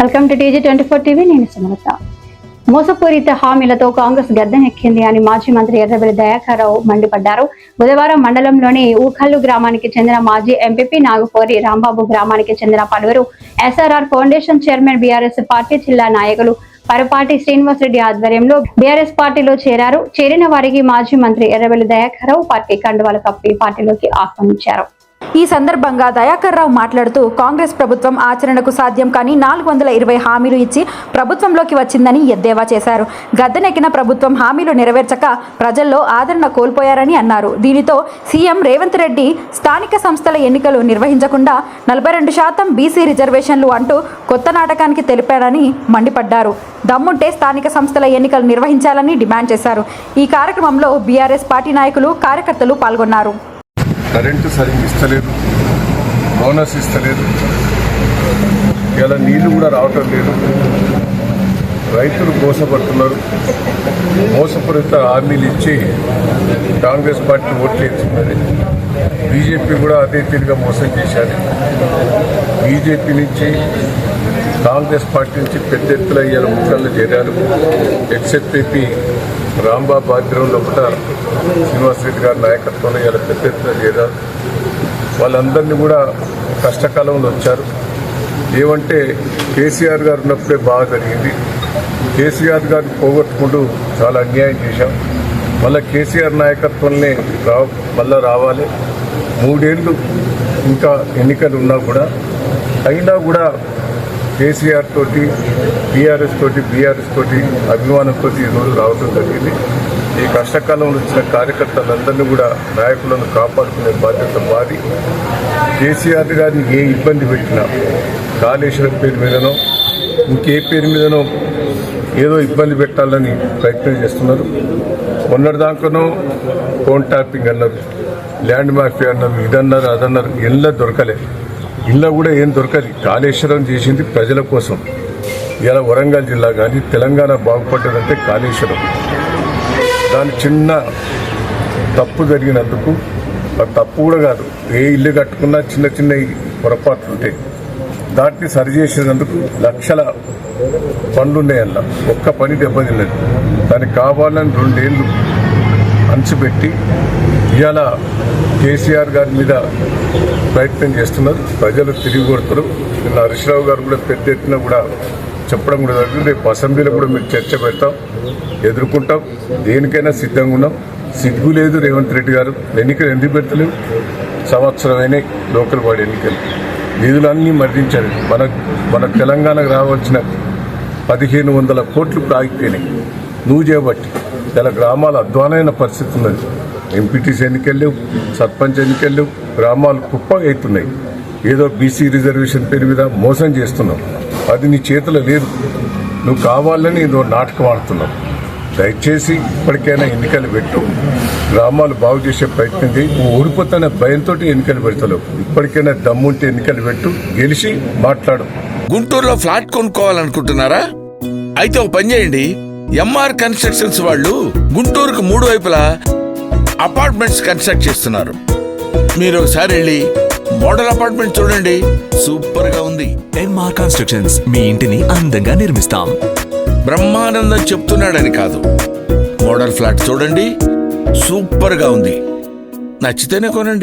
Welcome to TG24 TV. నేను సుమలత. మోసపూరిత హామీలతో కాంగ్రెస్ గద్దెనెక్కింది అని మాజీ మంత్రి ఎర్రబెల్లి దయాకర్ రావు మండిపడ్డారు. బుధవారం మండలంలోని ఊకల్లు గ్రామానికి చెందిన మాజీ ఎంపీపీ నాగపూరి రాంబాబు, గ్రామానికి చెందిన పలువురు SRR foundation chairman, BRS party జిల్లా నాయకులు పరపాటి శ్రీనివాసరెడ్డి ఆధ్వర్యంలో బీఆర్ఎస్ పార్టీలో చేరారు. చేరిన వారికి మాజీ మంత్రి ఎర్రబెల్లి దయాకర్ రావు పార్టీ కండువాలు కప్పి పార్టీలోకి ఆహ్వానించారు. ఈ సందర్భంగా దయాకర్ రావు మాట్లాడుతూ, కాంగ్రెస్ ప్రభుత్వం ఆచరణకు సాధ్యం కానీ 420 హామీలు ఇచ్చి ప్రభుత్వంలోకి వచ్చిందని ఎద్దేవా చేశారు. గద్దెనెక్కిన ప్రభుత్వం హామీలు నెరవేర్చక ప్రజల్లో ఆదరణ కోల్పోయారని అన్నారు. దీనితో సీఎం రేవంత్ రెడ్డి స్థానిక సంస్థల ఎన్నికలు నిర్వహించకుండా 42% బీసీ రిజర్వేషన్లు అంటూ కొత్త నాటకానికి తెలిపారని మండిపడ్డారు. దమ్ముంటే స్థానిక సంస్థల ఎన్నికలు నిర్వహించాలని డిమాండ్ చేశారు. ఈ కార్యక్రమంలో బీఆర్ఎస్ పార్టీ నాయకులు, కార్యకర్తలు పాల్గొన్నారు. కరెంటు సరిగ్గా ఇస్తలేదు, బోనస్ ఇస్తలేదు, ఇలా నీళ్లు కూడా రావటం లేదు. రైతులు మోసపడుతున్నారు. మోసపూరిత హామీలు ఇచ్చి కాంగ్రెస్ పార్టీ ఓట్లు వేస్తున్నది. బీజేపీ కూడా అదే తీరుగా మోసం చేశారు. బీజేపీ నుంచి, కాంగ్రెస్ పార్టీ నుంచి పెద్ద ఎత్తున ఇవాళ ముక్కల్లో చేరారు. ఎక్స్ఎఫ్ఏపీ రాంబాబు ఆధ్వర్యంలో కూడా శ్రీనివాసరెడ్డి గారి నాయకత్వంలో ఇలా పెద్ద ఎత్తున చేరారు. వాళ్ళందరినీ కూడా కష్టకాలంలో వచ్చారు. ఏమంటే కేసీఆర్ గారు ఉన్నప్పుడే బాగా జరిగింది. కేసీఆర్ గారిని పోగొట్టుకుంటూ చాలా అన్యాయం చేశాం. మళ్ళీ కేసీఆర్ నాయకత్వంలో మళ్ళీ రావాలి. 3 ఏళ్ళు ఇంకా ఎన్నికలు ఉన్నా కూడా, అయినా కూడా కేసీఆర్ తోటి, బీఆర్ఎస్ తోటి అభిమానంతో ఈరోజు రావడం జరిగింది. ఈ కష్టకాలంలో వచ్చిన కార్యకర్తలందరినీ కూడా, నాయకులను కాపాడుకునే బాధ్యత మాది. కేసీఆర్ గారిని ఏ ఇబ్బంది పెట్టినా, కాళేశ్వరం పేరు మీదనో ఇంకే పేరు మీదనో ఏదో ఇబ్బంది పెట్టాలని ప్రయత్నం చేస్తున్నారు. మొన్నటిదాకానో ఫోన్ ట్యాపింగ్ అన్నారు, ల్యాండ్ మాఫియా అన్నారు, ఇదన్నారు, అదన్నారు. ఇళ్ళ దొరకలే. ఇళ్ళ కూడా ఏం దొరకదు. కాళేశ్వరం చేసింది ప్రజల కోసం. ఇలా వరంగల్ జిల్లా కానీ తెలంగాణ బాగుపడ్డదంటే కాళేశ్వరం. దాని చిన్న తప్పు జరిగినందుకు, ఆ తప్పు కూడా కాదు, ఏ ఇల్లు కట్టుకున్నా చిన్న చిన్న పొరపాట్లు ఉంటాయి. దాన్ని సరిచేసినందుకు లక్షల పనులున్నాయన్న, ఒక్క పని దెబ్బతిన్నది. దానికి కావాలని 2 ఏళ్ళు అంచుపెట్టి ఇవాళ కేసీఆర్ గారి మీద ప్రయత్నం చేస్తున్నారు. ప్రజలు తిరిగి కొడుతున్నారు. నిన్న హరీశ్రావు గారు కూడా పెద్ద ఎత్తున కూడా చెప్పడం కూడా జరిగింది. రేపు అసెంబ్లీలో కూడా మీరు చర్చ పెడతాం, ఎదుర్కొంటాం, దేనికైనా సిద్ధంగా ఉన్నాం. సిగ్గు లేదు రేవంత్ రెడ్డి గారు. ఎన్నికలు ఎందుకు పెడతలేవు? సంవత్సరమైనా లోకల్ బాడీ ఎన్నికలు, నిధులన్నీ మళ్లించారు. మన తెలంగాణకు రావాల్సిన 1500 కోట్లు ఆగిపోయినాయి నువ్వు చేయబట్టి. ఇలా గ్రామాల అధ్వానమైన పరిస్థితి ఉన్నది. ఎంపీటీసీ ఎన్నికలు, సర్పంచ్ ఎన్నికలు, గ్రామాలు కుప్పగా అవుతున్నాయి. ఏదో బీసీ రిజర్వేషన్ పేరు మీద మోసం చేస్తున్నావు. అది నీ చేతిలో లేదు. నువ్వు కావాలని ఏదో నాటకం ఆడుతున్నావు. దయచేసి ఇప్పటికైనా ఎన్నికలు పెట్టు, గ్రామాలు బాగు చేసే ప్రయత్నం చేయి. నువ్వు ఓడిపోతున్న భయంతో ఎన్నికలు పెడతలేవు. ఇప్పటికైనా దమ్ముంటే ఎన్నికలు పెట్టు, గెలిచి మాట్లాడు. గుంటూరులో ఫ్లాట్ కొనుక్కోవాలనుకుంటున్నారా? అయితే ఒక పని చేయండి. ఎంఆర్ కన్స్ట్రక్షన్స్ వాళ్ళు గుంటూరుకు 3 వైపులా అపార్ట్మెంట్స్ కన్స్ట్రక్ట్ చేస్తున్నారు. మీరు ఒకసారి వెళ్ళి మోడల్ అపార్ట్మెంట్ చూడండి, సూపర్ గా ఉంది. ఎంఆర్ కన్స్ట్రక్షన్స్, మీ ఇంటిని అందంగా నిర్మిస్తాం. బ్రహ్మానందం చెప్తున్నాడని కాదు, మోడల్ ఫ్లాట్ చూడండి, సూపర్ గా ఉంది. నచ్చితేనే కొనండి.